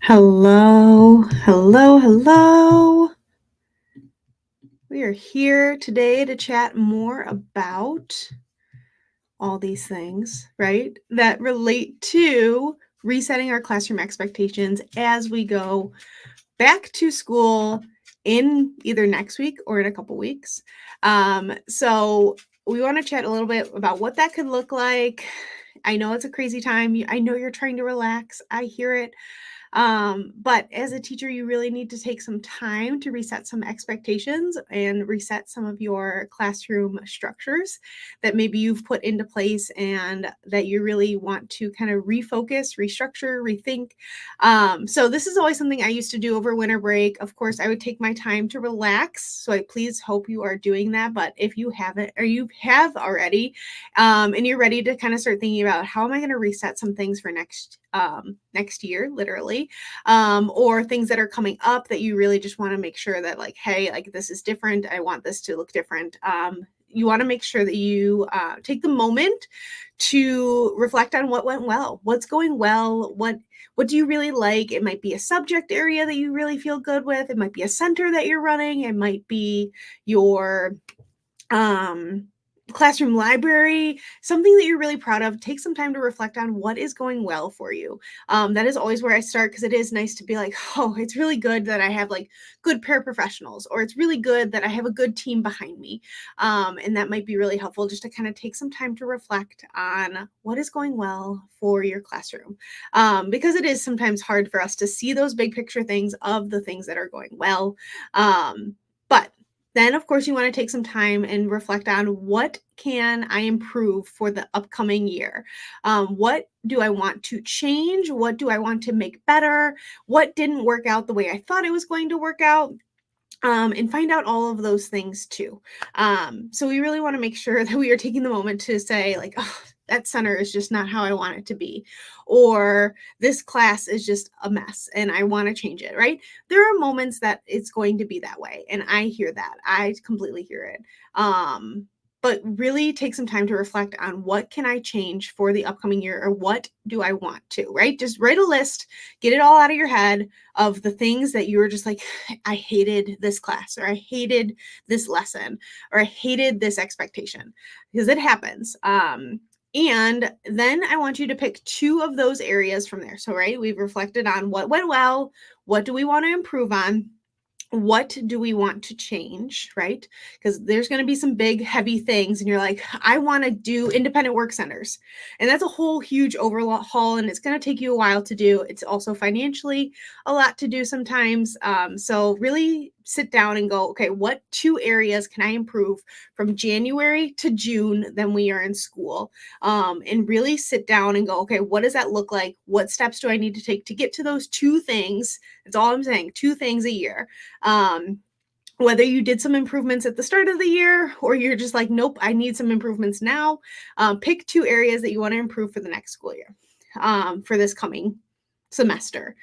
Hello, hello, hello. We are here today to chat more about all these things, right? That relate to resetting our classroom expectations as we go back to school in either next week or in a couple weeks. So we want to chat a little bit about what that could look like. I know it's a crazy time. I know you're trying to relax. I hear it. But as a teacher, you really need to take some time to reset some expectations and reset some of your classroom structures that maybe you've put into place and that you really want to kind of refocus, restructure, rethink. So this is always something I used to do over winter break. Of course, I would take my time to relax. So I please hope you are doing that. But if you haven't, or you have already, and you're ready to kind of start thinking about how am I going to reset some things for next year, literally, or things that are coming up that you really just want to make sure that like, hey, like this is different. I want this to look different. You want to make sure that you take the moment to reflect on what went well, what's going well, what do you really like? It might be a subject area that you really feel good with. It might be a center that you're running. It might be your classroom library, something that you're really proud of. Take some time to reflect on what is going well for you. That is always where I start because it is nice to be like, oh, it's really good that I have like good paraprofessionals, or it's really good that I have a good team behind me. And that might be really helpful just to kind of take some time to reflect on what is going well for your classroom. Because it is sometimes hard for us to see those big picture things of the things that are going well. But then, of course, you want to take some time and reflect on what can I improve for the upcoming year? What do I want to change? What do I want to make better? What didn't work out the way I thought it was going to work out? And find out all of those things too. So we really want to make sure that we are taking the moment to say like, oh, that center is just not how I want it to be, or this class is just a mess and I want to change it, right? There are moments that it's going to be that way. And I hear that. I completely hear it. But really take some time to reflect on what can I change for the upcoming year, or what do I want to, right? Just write a list, get it all out of your head of the things that you were just like, I hated this class, or I hated this lesson, or I hated this expectation, because it happens. And then I want you to pick two of those areas from there. So, right, we've reflected on what went well, what do we want to improve on, what do we want to change, right? Because there's going to be some big, heavy things, and you're like, I want to do independent work centers. And that's a whole huge overhaul, and it's going to take you a while to do. It's also financially a lot to do sometimes. So, really sit down and go, okay, what two areas can I improve from January to June then we are in school? And really sit down and go, okay, what does that look like? What steps do I need to take to get to those two things? That's all I'm saying, two things a year. Whether you did some improvements at the start of the year, or you're just like, nope, I need some improvements now. Pick two areas that you want to improve for the next school year, for this coming semester.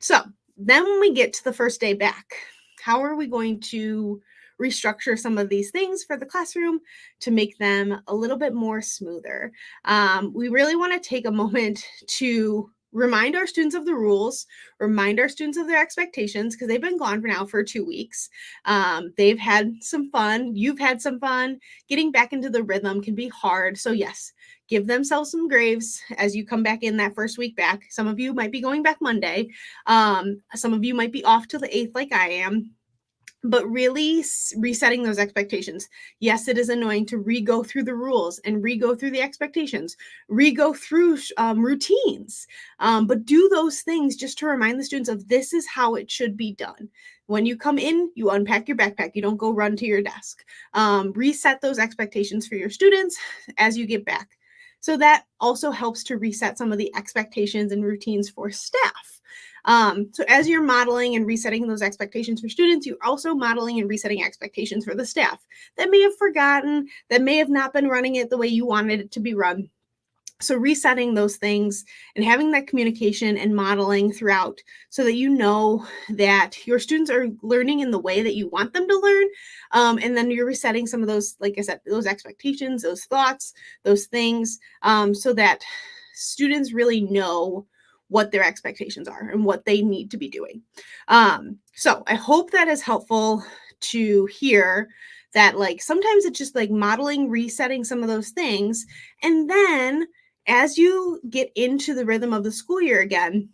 So then when we get to the first day back, how are we going to restructure some of these things for the classroom to make them a little bit more smoother? We really want to take a moment to remind our students of the rules, remind our students of their expectations, because they've been gone for 2 weeks. They've had some fun. You've had some fun. Getting back into the rhythm can be hard. So yes, give themselves some grace as you come back in that first week back. Some of you might be going back Monday. Some of you might be off till the 8th like I am. But really resetting those expectations. Yes, it is annoying to re-go through the rules and re-go through the expectations, re-go through routines, but do those things just to remind the students of this is how it should be done. When you come in, you unpack your backpack. You don't go run to your desk. Reset those expectations for your students as you get back. So that also helps to reset some of the expectations and routines for staff. So as you're modeling and resetting those expectations for students, you're also modeling and resetting expectations for the staff that may have forgotten, that may have not been running it the way you wanted it to be run. So resetting those things and having that communication and modeling throughout so that you know that your students are learning in the way that you want them to learn. And then you're resetting some of those, like I said, those expectations, those thoughts, those things, so that students really know what their expectations are and what they need to be doing. So I hope that is helpful to hear that, like, sometimes it's just like modeling, resetting some of those things. And then as you get into the rhythm of the school year again,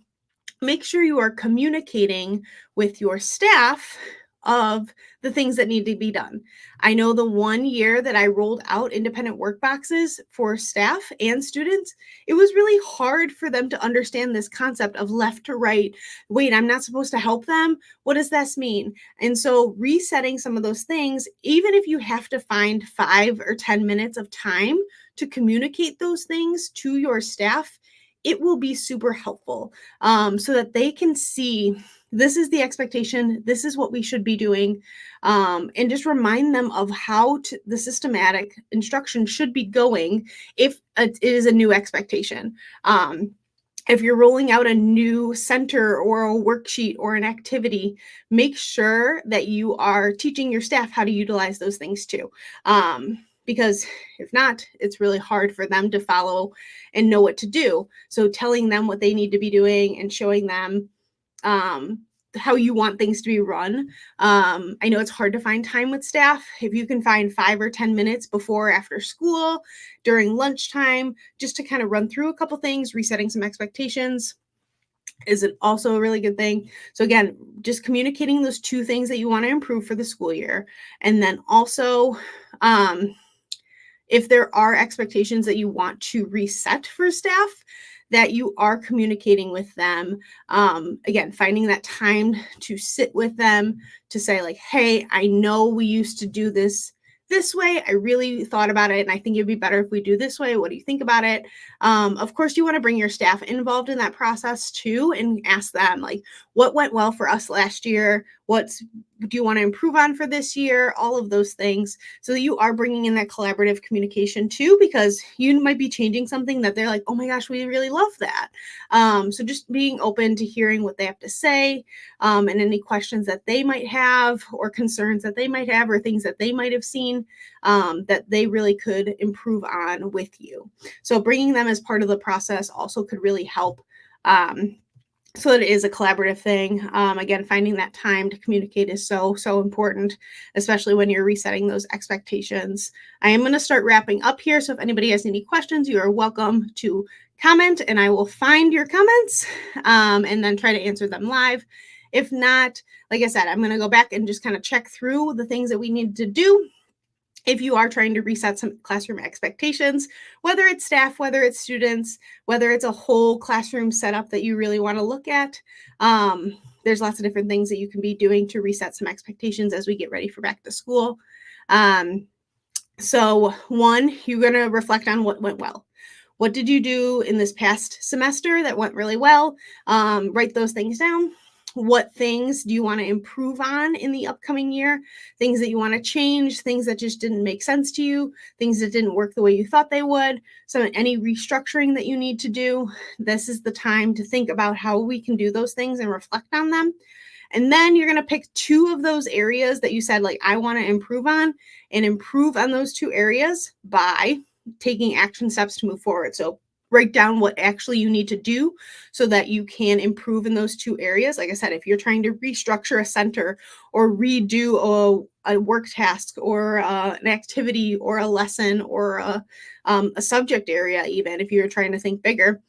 make sure you are communicating with your staff of the things that need to be done. I know the one year that I rolled out independent work boxes for staff and students, it was really hard for them to understand this concept of left to right. Wait, I'm not supposed to help them? What does this mean? And so resetting some of those things, even if you have to find 5 or 10 minutes of time to communicate those things to your staff, it will be super helpful, so that they can see this is the expectation, this is what we should be doing, and just remind them of how the systematic instruction should be going if it is a new expectation. If you're rolling out a new center or a worksheet or an activity, make sure that you are teaching your staff how to utilize those things too. Because if not, it's really hard for them to follow and know what to do. So telling them what they need to be doing and showing them um, how you want things to be run. I know it's hard to find time with staff. If you can find 5 or 10 minutes before or after school, during lunchtime, just to kind of run through a couple things, resetting some expectations is also a really good thing. So again, just communicating those two things that you want to improve for the school year. And then also, if there are expectations that you want to reset for staff, that you are communicating with them. Again, finding that time to sit with them to say, like, hey, I know we used to do this way. I really thought about it, and I think it'd be better if we do this way. What do you think about it? Of course, you want to bring your staff involved in that process too, and ask them, like, what went well for us last year? What do you want to improve on for this year? All of those things, so that you are bringing in that collaborative communication too, because you might be changing something that they're like, oh my gosh, we really love that. So just being open to hearing what they have to say, and any questions that they might have, or concerns that they might have, or things that they might have seen that they really could improve on with you. So bringing them as part of the process also could really help, so that it is a collaborative thing. Again, finding that time to communicate is so important, especially when you're resetting those expectations. I am going to start wrapping up here. So if anybody has any questions, you are welcome to comment, and I will find your comments and then try to answer them live. If not, like I said, I'm going to go back and just kind of check through the things that we need to do if you are trying to reset some classroom expectations, whether it's staff, whether it's students, whether it's a whole classroom setup that you really want to look at. There's lots of different things that you can be doing to reset some expectations as we get ready for back to school. So one, you're going to reflect on what went well. What did you do in this past semester that went really well? Write those things down. What things do you want to improve on in the upcoming year? Things that you want to change, things that just didn't make sense to you, things that didn't work the way you thought they would. So any restructuring that you need to do, this is the time to think about how we can do those things and reflect on them. And then you're going to pick 2 of those areas that you said, like, I want to improve on, and improve on those 2 areas by taking action steps to move forward. So write down what actually you need to do so that you can improve in those 2 areas. Like I said, if you're trying to restructure a center or redo a work task or an activity or a lesson or a subject area, even if you're trying to think bigger,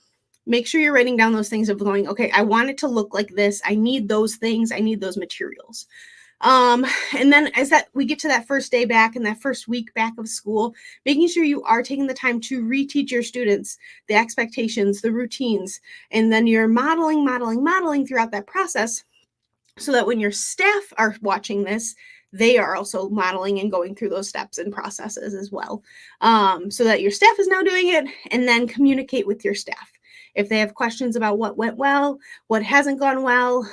make sure you're writing down those things of going, okay, I want it to look like this. I need those things. I need those materials. And then as that we get to that first day back and that first week back of school, making sure you are taking the time to reteach your students the expectations, the routines, and then you're modeling throughout that process, so that when your staff are watching this, they are also modeling and going through those steps and processes as well. So that your staff is now doing it, and then communicate with your staff. If they have questions about what went well, what hasn't gone well,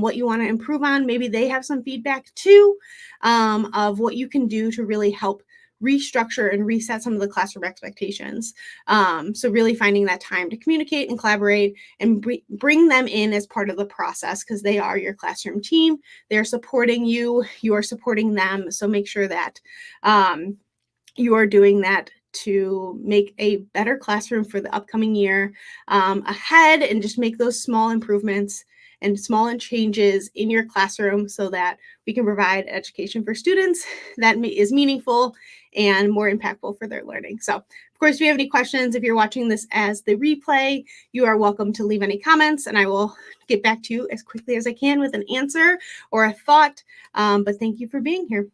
what you want to improve on, maybe they have some feedback too, of what you can do to really help restructure and reset some of the classroom expectations. So really finding that time to communicate and collaborate and bring them in as part of the process, because they are your classroom team. They're supporting you, you are supporting them. So make sure that you are doing that to make a better classroom for the upcoming year ahead, and just make those small improvements and small changes in your classroom so that we can provide education for students that is meaningful and more impactful for their learning. So, of course, if you have any questions, if you're watching this as the replay, you are welcome to leave any comments, and I will get back to you as quickly as I can with an answer or a thought. But thank you for being here.